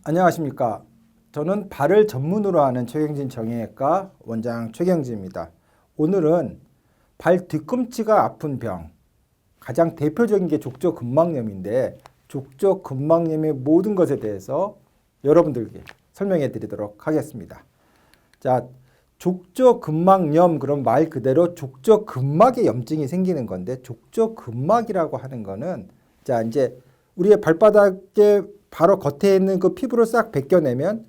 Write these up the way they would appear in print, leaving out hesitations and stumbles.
안녕하십니까. 저는 발을 전문으로 하는 최경진 정형외과 원장 최경진입니다. 오늘은 발 뒤꿈치가 아픈 병, 가장 대표적인 게 족저근막염인데 족저근막염의 모든 것에 대해서 여러분들께 설명해 드리도록 하겠습니다. 자, 족저근막염, 그럼 말 그대로 족저근막에 염증이 생기는 건데, 족저근막이라고 하는 거는 자, 이제 우리의 발바닥에 바로 겉에 있는 그 피부를 싹 벗겨내면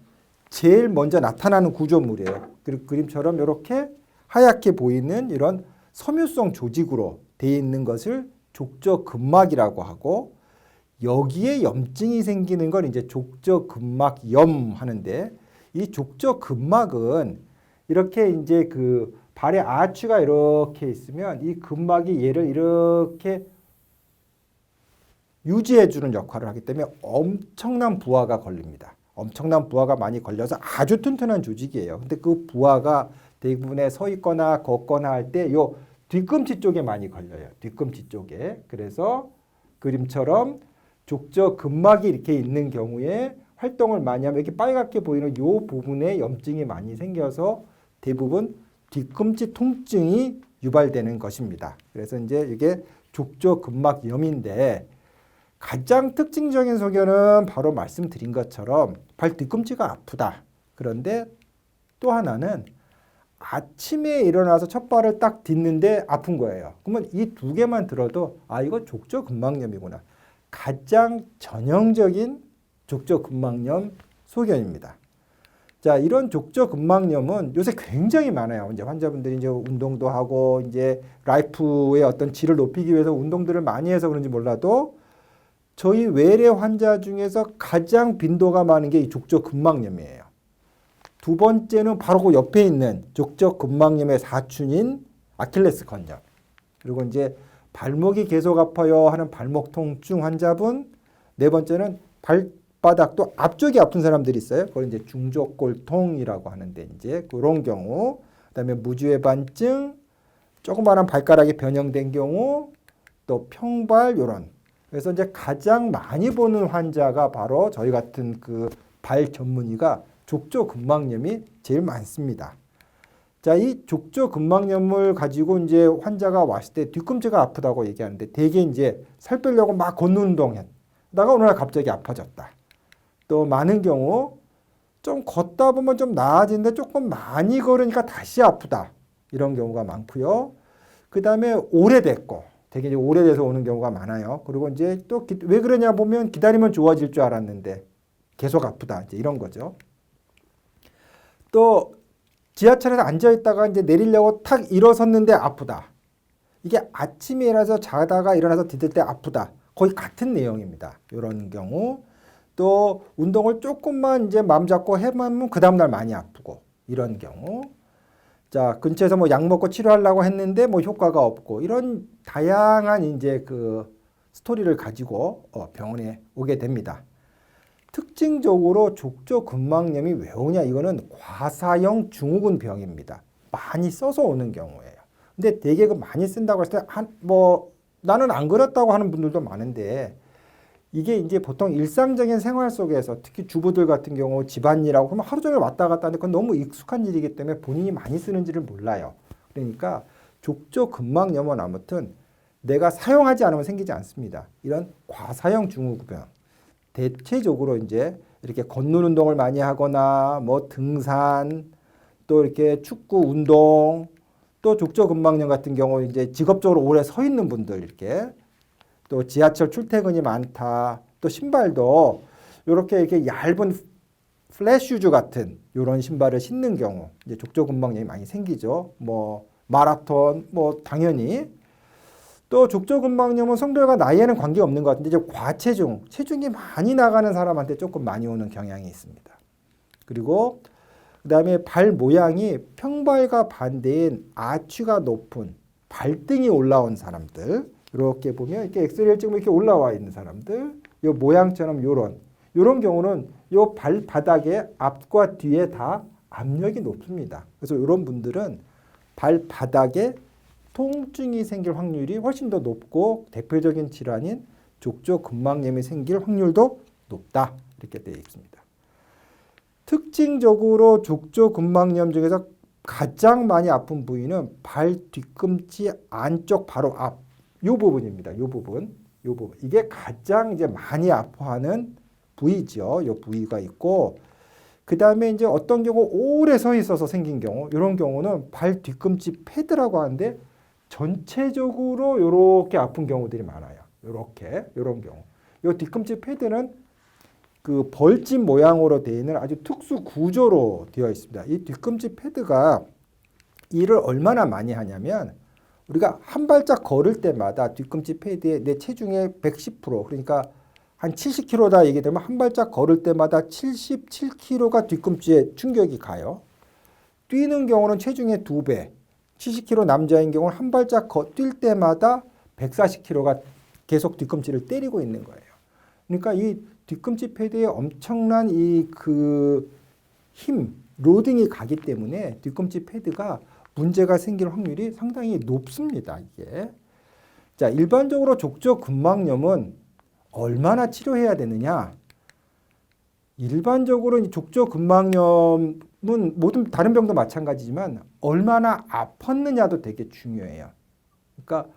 제일 먼저 나타나는 구조물이에요. 그림처럼 이렇게 하얗게 보이는 이런 섬유성 조직으로 되어 있는 것을 족저근막이라고 하고, 여기에 염증이 생기는 건 이제 족저근막염 하는데, 이 족저근막은 이렇게 이제 그 발의 아치가 이렇게 있으면 이 근막이 얘를 이렇게 유지해주는 역할을 하기 때문에 엄청난 부하가 걸립니다. 엄청난 부하가 많이 걸려서 아주 튼튼한 조직이에요. 근데 그 부하가 대부분에 서 있거나 걷거나 할 때 요 뒤꿈치 쪽에 많이 걸려요. 뒤꿈치 쪽에. 그래서 그림처럼 족저근막이 이렇게 있는 경우에 활동을 많이 하면 이렇게 빨갛게 보이는 요 부분에 염증이 많이 생겨서 대부분 뒤꿈치 통증이 유발되는 것입니다. 그래서 이제 이게 족저근막염인데, 가장 특징적인 소견은 바로 말씀드린 것처럼 발 뒤꿈치가 아프다. 그런데 또 하나는 아침에 일어나서 첫 발을 딱 딛는데 아픈 거예요. 그러면 이 두 개만 들어도 아, 이거 족저근막염이구나. 가장 전형적인 족저근막염 소견입니다. 자, 이런 족저근막염은 요새 굉장히 많아요. 이제 환자분들이 이제 운동도 하고 이제 라이프의 어떤 질을 높이기 위해서 운동들을 많이 해서 그런지 몰라도 저희 외래 환자 중에서 가장 빈도가 많은 게 이 족저근막염이에요. 두 번째는 바로 그 옆에 있는 족저근막염의 사춘인 아킬레스 건염. 그리고 이제 발목이 계속 아파요 하는 발목 통증 환자분. 네 번째는 발바닥도 앞쪽이 아픈 사람들이 있어요. 그걸 이제 중족골통이라고 하는데 이제 그런 경우. 그다음에 무지외반증, 조그마한 발가락이 변형된 경우, 또 평발 요런. 그래서 이제 가장 많이 보는 환자가 바로 저희 같은 그 발 전문의가 족저근막염이 제일 많습니다. 자, 이 족저근막염을 가지고 이제 환자가 왔을 때 뒤꿈치가 아프다고 얘기하는데, 대개 이제 살 빼려고 막 걷는 운동 하다가 어느 날 갑자기 아파졌다. 또 많은 경우 좀 걷다 보면 좀 나아지는데 조금 많이 걸으니까 다시 아프다. 이런 경우가 많고요. 그 다음에 오래됐고, 되게 이제 오래돼서 오는 경우가 많아요. 그리고 이제 또 왜 그러냐 보면 기다리면 좋아질 줄 알았는데 계속 아프다. 이제 이런 거죠. 또 지하철에서 앉아 있다가 이제 내리려고 탁 일어섰는데 아프다. 이게 아침에 일어나서 자다가 일어나서 디딜 때 아프다. 거의 같은 내용입니다. 이런 경우. 또 운동을 조금만 이제 마음 잡고 해보면 그 다음날 많이 아프고, 이런 경우. 자, 근처에서 뭐 약 먹고 치료하려고 했는데 뭐 효과가 없고, 이런 다양한 이제 그 스토리를 가지고 병원에 오게 됩니다. 특징적으로 족저근막염이 왜 오냐? 이거는 과사형 증후군 병입니다. 많이 써서 오는 경우예요. 근데 되게 그 많이 쓴다고 했을 때 뭐 나는 안 그렇다고 하는 분들도 많은데, 이게 이제 보통 일상적인 생활 속에서 특히 주부들 같은 경우 집안일하고 그러면 하루 종일 왔다 갔다 하는데 그건 너무 익숙한 일이기 때문에 본인이 많이 쓰는지를 몰라요. 그러니까 족저근막염은 아무튼 내가 사용하지 않으면 생기지 않습니다. 이런 과사형 증후군. 대체적으로 이제 이렇게 걷는 운동을 많이 하거나 뭐 등산, 또 이렇게 축구 운동, 또 족저근막염 같은 경우 이제 직업적으로 오래 서 있는 분들, 이렇게 또 지하철 출퇴근이 많다. 또 신발도 이렇게 얇은 플랫슈즈 같은 이런 신발을 신는 경우 이제 족저근막염이 많이 생기죠. 뭐 마라톤 뭐 당연히. 또 족저근막염은 성별과 나이에는 관계없는 것 같은데, 이제 과체중, 체중이 많이 나가는 사람한테 조금 많이 오는 경향이 있습니다. 그리고 그다음에 발 모양이 평발과 반대인 아치가 높은 발등이 올라온 사람들, 이렇게 보면 이렇게 엑스레이를 찍으면 이렇게 올라와 있는 사람들, 이 모양처럼 요런 경우는 요 발바닥의 앞과 뒤에 다 압력이 높습니다. 그래서 이런 분들은 발바닥에 통증이 생길 확률이 훨씬 더 높고, 대표적인 질환인 족저근막염이 생길 확률도 높다. 이렇게 되어 있습니다. 특징적으로 족저근막염 중에서 가장 많이 아픈 부위는 발 뒤꿈치 안쪽 바로 앞, 요 부분입니다. 요 부분. 이게 가장 이제 많이 아파하는 부위죠. 요 부위가 있고, 그 다음에 이제 어떤 경우 오래 서 있어서 생긴 경우, 이런 경우는 발 뒤꿈치 패드라고 하는데 전체적으로 이렇게 아픈 경우들이 많아요. 이런 경우. 이 뒤꿈치 패드는 그 벌집 모양으로 되어 있는 아주 특수 구조로 되어 있습니다. 이 뒤꿈치 패드가 일을 얼마나 많이 하냐면 우리가 한 발짝 걸을 때마다 뒤꿈치 패드에 내 체중의 110% 그러니까 한 70kg다 얘기되면 한 발짝 걸을 때마다 77kg가 뒤꿈치에 충격이 가요. 뛰는 경우는 체중의 2배, 70kg 남자인 경우는 한 발짝 뛸 때마다 140kg가 계속 뒤꿈치를 때리고 있는 거예요. 그러니까 이 뒤꿈치 패드에 엄청난 힘, 로딩이 가기 때문에 뒤꿈치 패드가 문제가 생길 확률이 상당히 높습니다. 이게. 자, 일반적으로 족저근막염은 얼마나 치료해야 되느냐? 일반적으로 족저근막염은 모든 다른 병도 마찬가지지만 얼마나 아팠느냐도 되게 중요해요. 그러니까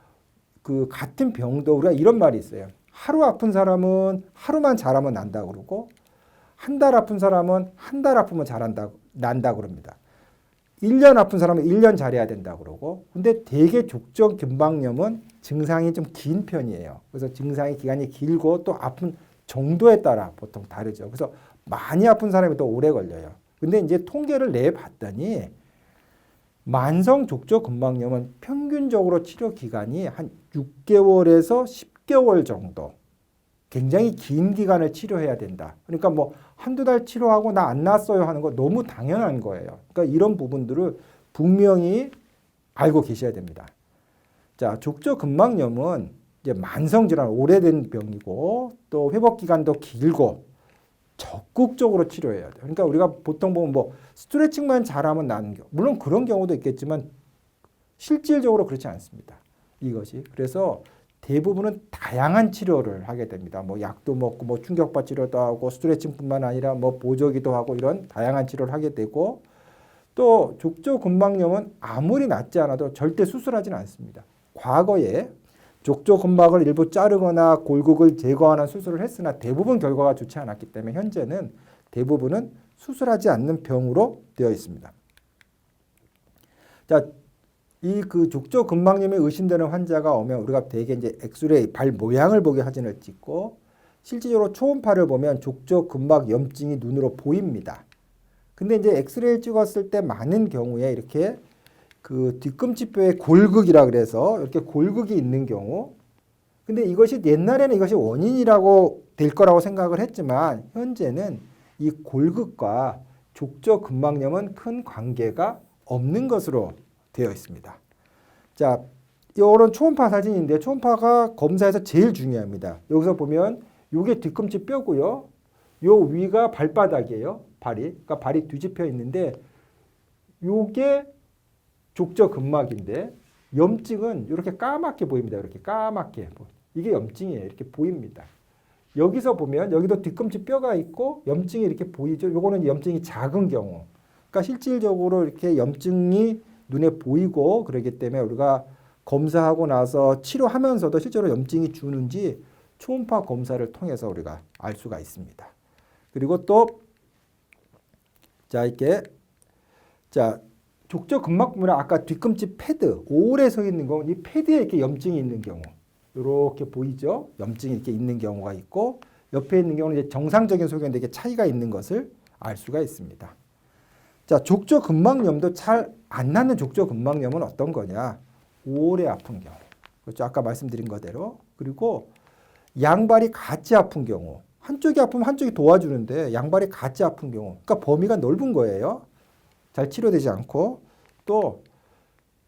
그 같은 병도 우리가 이런 말이 있어요. 하루 아픈 사람은 하루만 잘하면 난다 그러고 한 달 아픈 사람은 한 달 아프면 난다 그럽니다. 1년 아픈 사람은 1년 잘해야 된다 그러고 근데 대개 족저근막염은 증상이 좀 긴 편이에요. 그래서 증상이 기간이 길고 또 아픈 정도에 따라 보통 다르죠. 그래서 많이 아픈 사람이 더 오래 걸려요. 근데 이제 통계를 내봤더니 만성 족저근막염은 평균적으로 치료 기간이 한 6개월에서 10개월 정도. 굉장히 긴 기간을 치료해야 된다. 그러니까 뭐 한두 달 치료하고 나 안 났어요 하는 거 너무 당연한 거예요. 그러니까 이런 부분들을 분명히 알고 계셔야 됩니다. 자, 족저근막염은 이제 만성 질환, 오래된 병이고 또 회복 기간도 길고 적극적으로 치료해야 돼요. 그러니까 우리가 보통 보면 뭐 스트레칭만 잘하면 나는 경우, 물론 그런 경우도 있겠지만 실질적으로 그렇지 않습니다. 이것이. 그래서 대부분은 다양한 치료를 하게 됩니다. 뭐 약도 먹고 뭐 충격파 치료도 하고 스트레칭뿐만 아니라 뭐 보조기도 하고 이런 다양한 치료를 하게 되고 또 족저근막염은 아무리 낫지 않아도 절대 수술하지는 않습니다. 과거에 족저근막을 일부 자르거나 골극을 제거하는 수술을 했으나 대부분 결과가 좋지 않았기 때문에 현재는 대부분은 수술하지 않는 병으로 되어 있습니다. 자, 이 그 족저근막염에 의심되는 환자가 오면 우리가 대개 이제 엑스레이 발 모양을 보게 사진을 찍고 실질적으로 초음파를 보면 족저근막염증이 눈으로 보입니다. 근데 이제 엑스레이를 찍었을 때 많은 경우에 이렇게 그 뒤꿈치뼈에 골극이라 그래서 이렇게 골극이 있는 경우 근데 이것이 옛날에는 이것이 원인이라고 될 거라고 생각을 했지만 현재는 이 골극과 족저근막염은 큰 관계가 없는 것으로 되어 있습니다. 자, 이런 초음파 사진인데 초음파가 검사에서 제일 중요합니다. 여기서 보면 이게 뒤꿈치 뼈고요. 요 위가 발바닥이에요. 그러니까 발이 뒤집혀 있는데 요게 족저근막인데 염증은 이렇게 까맣게 보입니다. 이렇게 까맣게. 이게 염증이에요. 이렇게 보입니다. 여기서 보면 여기도 뒤꿈치 뼈가 있고 염증이 이렇게 보이죠. 요거는 염증이 작은 경우. 그러니까 실질적으로 이렇게 염증이 눈에 보이고 그러기 때문에 우리가 검사하고 나서 치료하면서도 실제로 염증이 주는지 초음파 검사를 통해서 우리가 알 수가 있습니다. 그리고 또 족저근막물은 아까 뒤꿈치 패드 오래 서 있는 경우 이 패드에 이렇게 염증이 있는 경우 이렇게 보이죠? 염증이 이렇게 있는 경우가 있고 옆에 있는 경우는 이제 정상적인 소견인데 이게 차이가 있는 것을 알 수가 있습니다. 자, 족저근막염도 잘 안 낫는 족저근막염은 어떤 거냐? 오래 아픈 경우. 그렇죠? 아까 말씀드린 거대로. 그리고 양발이 같이 아픈 경우. 한쪽이 아프면 한쪽이 도와주는데 양발이 같이 아픈 경우. 그러니까 범위가 넓은 거예요. 잘 치료되지 않고 또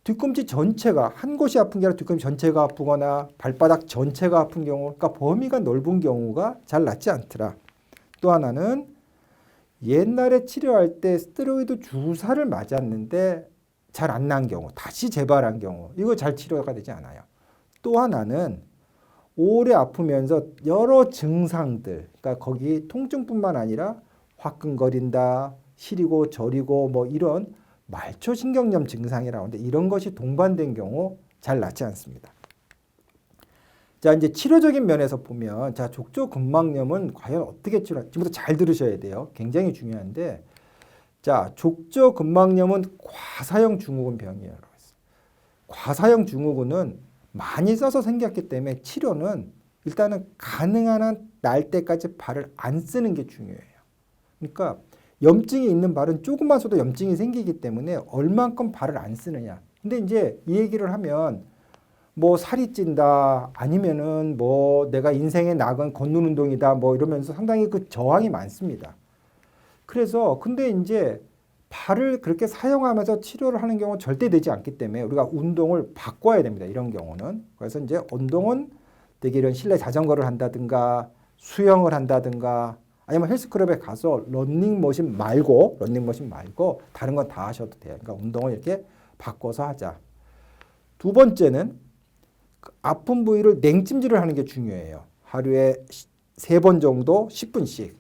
뒤꿈치 전체가 한 곳이 아픈 게 아니라 뒤꿈치 전체가 아프거나 발바닥 전체가 아픈 경우. 그러니까 범위가 넓은 경우가 잘 낫지 않더라. 또 하나는 옛날에 치료할 때 스테로이드 주사를 맞았는데 잘 안 난 경우, 다시 재발한 경우, 이거 잘 치료가 되지 않아요. 또 하나는 오래 아프면서 여러 증상들, 그러니까 거기 통증뿐만 아니라 화끈거린다, 시리고 저리고 뭐 이런 말초신경염 증상이라고 하는데 이런 것이 동반된 경우 잘 낫지 않습니다. 자, 이제 치료적인 면에서 보면 자, 족저근막염은 과연 어떻게 치료? 지금부터 잘 들으셔야 돼요. 굉장히 중요한데 자, 족저근막염은 과사형 증후군 병이에요. 과사형 증후군은 많이 써서 생겼기 때문에 치료는 일단은 가능한 한 날 때까지 발을 안 쓰는 게 중요해요. 그러니까 염증이 있는 발은 조금만 써도 염증이 생기기 때문에 얼만큼 발을 안 쓰느냐. 근데 이제 이 얘기를 하면 뭐 살이 찐다 아니면은 뭐 내가 인생의 낙은 걷는 운동이다 뭐 이러면서 상당히 그 저항이 많습니다. 그래서 근데 이제 발을 그렇게 사용하면서 치료를 하는 경우는 절대 되지 않기 때문에 우리가 운동을 바꿔야 됩니다. 이런 경우는. 그래서 이제 운동은 되게 이런 실내 자전거를 한다든가 수영을 한다든가 아니면 헬스클럽에 가서 러닝머신 말고 다른 건 다 하셔도 돼요. 그러니까 운동을 이렇게 바꿔서 하자. 두 번째는 아픈 부위를 냉찜질을 하는 게 중요해요. 하루에 3번 정도 10분씩.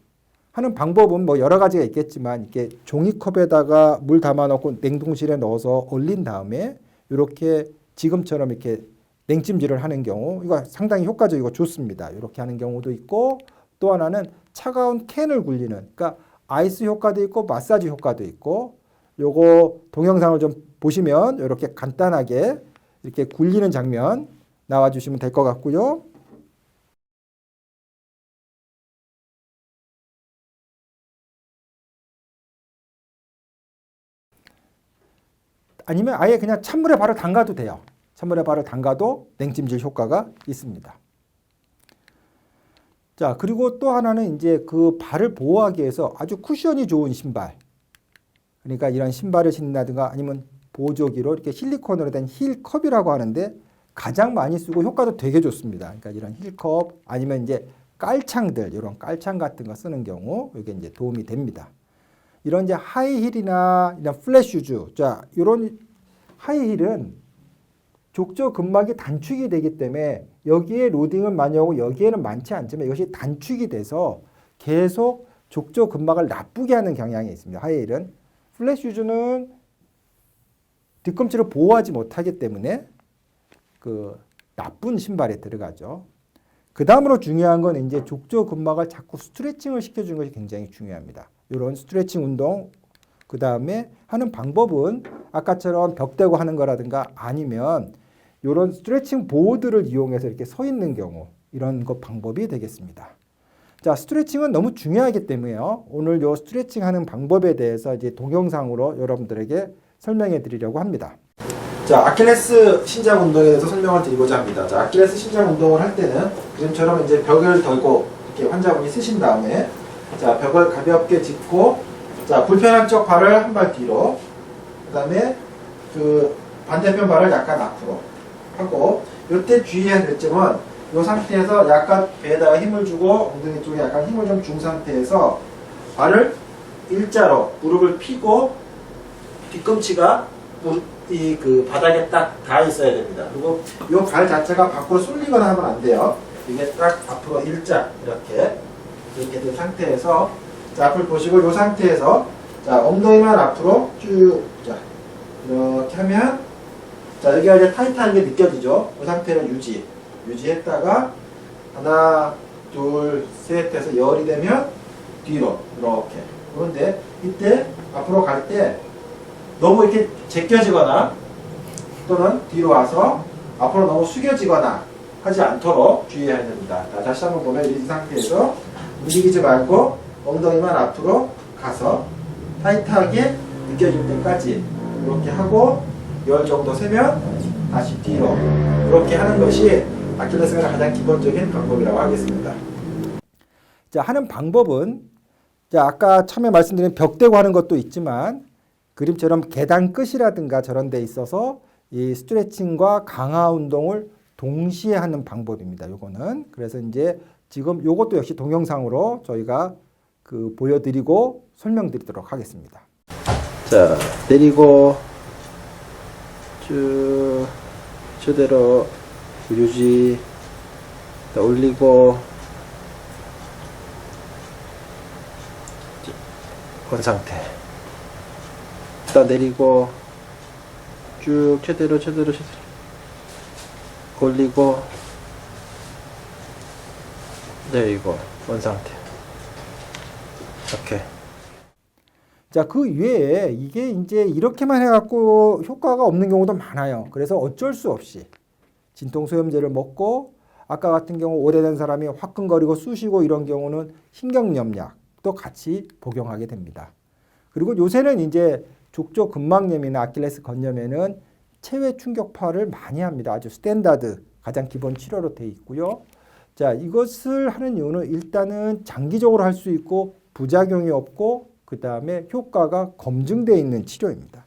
하는 방법은 뭐 여러 가지가 있겠지만 이렇게 종이컵에다가 물 담아놓고 냉동실에 넣어서 얼린 다음에 이렇게 지금처럼 이렇게 냉찜질을 하는 경우 이거 상당히 효과적이고 좋습니다. 이렇게 하는 경우도 있고 또 하나는 차가운 캔을 굴리는 그러니까 아이스 효과도 있고 마사지 효과도 있고 요거 동영상을 좀 보시면 이렇게 간단하게 이렇게 굴리는 장면 나와주시면 될 것 같고요. 아니면 아예 그냥 찬물에 발을 담가도 돼요. 찬물에 발을 담가도 냉찜질 효과가 있습니다. 자, 그리고 또 하나는 이제 그 발을 보호하기 위해서 아주 쿠션이 좋은 신발. 그러니까 이런 신발을 신다든가 아니면 보조기로 이렇게 실리콘으로 된 힐컵이라고 하는데 가장 많이 쓰고 효과도 되게 좋습니다. 그러니까 이런 힐컵 아니면 이제 깔창들, 이런 깔창 같은 거 쓰는 경우 이게 이제 도움이 됩니다. 이런 이제 하이힐이나 이런 플랫 슈즈, 자, 이런 하이힐은 족저근막이 단축이 되기 때문에 여기에 로딩은 많이 하고 여기에는 많지 않지만 이것이 단축이 돼서 계속 족저근막을 나쁘게 하는 경향이 있습니다. 하이힐은. 플랫 슈즈는 뒤꿈치를 보호하지 못하기 때문에 그 나쁜 신발에 들어가죠. 그 다음으로 중요한 건 이제 족저근막을 자꾸 스트레칭을 시켜주는 것이 굉장히 중요합니다. 이런 스트레칭 운동, 그 다음에 하는 방법은 아까처럼 벽 대고 하는 거라든가 아니면 이런 스트레칭 보드를 이용해서 이렇게 서 있는 경우 이런 거 방법이 되겠습니다. 자, 스트레칭은 너무 중요하기 때문에요. 오늘 요 스트레칭 하는 방법에 대해서 이제 동영상으로 여러분들에게 설명해 드리려고 합니다. 자, 아킬레스 신장 운동에 대해서 설명을 드리고자 합니다. 자, 아킬레스 신장 운동을 할 때는 지금처럼 이제 벽을 들고 이렇게 환자분이 쓰신 다음에 자, 벽을 가볍게 짚고 자, 불편한 쪽 발을 한 발 뒤로 그다음에 그 반대편 발을 약간 앞으로 하고 이때 주의해야 될 점은 이 상태에서 약간 배에다가 힘을 주고 엉덩이 쪽에 약간 힘을 좀 준 상태에서 발을 일자로 무릎을 펴고 뒤꿈치가 이 그 바닥에 딱 닿아 있어야 됩니다. 그리고 이 발 자체가 밖으로 쏠리거나 하면 안 돼요. 이게 딱 앞으로 일자 이렇게 된 상태에서 자, 앞을 보시고 이 상태에서 자, 엉덩이만 앞으로 쭉 자, 이렇게 하면 자, 여기가 이제 타이트하게 느껴지죠. 이 상태는 유지했다가 하나, 둘, 셋 해서 열이 되면 뒤로 이렇게. 그런데 이때 앞으로 갈 때 너무 이렇게 제껴지거나 또는 뒤로 와서 앞으로 너무 숙여지거나 하지 않도록 주의해야 됩니다. 자, 다시 한번 보면 이 상태에서 움직이지 말고 엉덩이만 앞으로 가서 타이트하게 느껴질 때까지 이렇게 하고 열 정도 세면 다시 뒤로 이렇게 하는 것이 아킬레스건의 가장 기본적인 방법이라고 하겠습니다. 자, 하는 방법은 자, 아까 처음에 말씀드린 벽 대고 하는 것도 있지만 그림처럼 계단 끝이라든가 저런 데 있어서 이 스트레칭과 강화 운동을 동시에 하는 방법입니다. 요거는 그래서 이제 지금 요것도 역시 동영상으로 저희가 그 보여드리고 설명드리도록 하겠습니다. 자, 내리고 쭉 저대로 유지 올리고 건 상태. 일단 내리고 쭉 최대로 올리고 내리고 원 상태. 이렇게. 자, 그 외에 이게 이제 이렇게만 해갖고 효과가 없는 경우도 많아요. 그래서 어쩔 수 없이 진통소염제를 먹고 아까 같은 경우 오래된 사람이 화끈거리고 쑤시고 이런 경우는 신경염약도 같이 복용하게 됩니다. 그리고 요새는 이제 족저근막염이나 아킬레스 건염에는 체외 충격파를 많이 합니다. 아주 스탠다드 가장 기본 치료로 돼 있고요. 자, 이것을 하는 이유는 일단은 장기적으로 할 수 있고 부작용이 없고 그 다음에 효과가 검증되어 있는 치료입니다.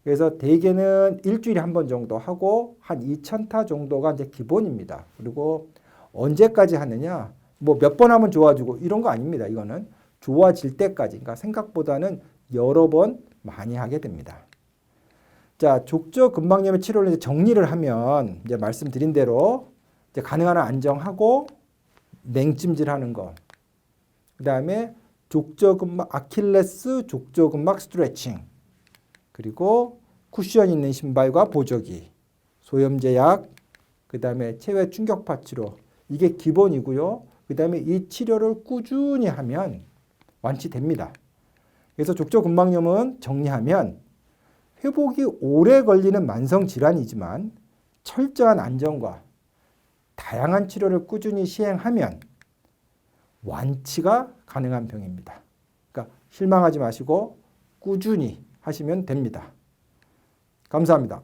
그래서 대개는 일주일에 한 번 정도 하고 한 2,000타 정도가 이제 기본입니다. 그리고 언제까지 하느냐? 뭐 몇 번 하면 좋아지고 이런 거 아닙니다. 이거는 좋아질 때까지. 그러니까 생각보다는 여러 번 많이 하게 됩니다. 자, 족저근막염의 치료를 이제 정리를 하면 이제 말씀드린 대로 이제 가능한 한 안정하고 냉찜질하는 거. 그다음에 족저근막 아킬레스 족저근막 스트레칭. 그리고 쿠션 있는 신발과 보조기, 소염제약, 그다음에 체외 충격파 치료. 이게 기본이고요. 그다음에 이 치료를 꾸준히 하면 완치됩니다. 그래서 족저근막염은 정리하면 회복이 오래 걸리는 만성 질환이지만 철저한 안정과 다양한 치료를 꾸준히 시행하면 완치가 가능한 병입니다. 그러니까 실망하지 마시고 꾸준히 하시면 됩니다. 감사합니다.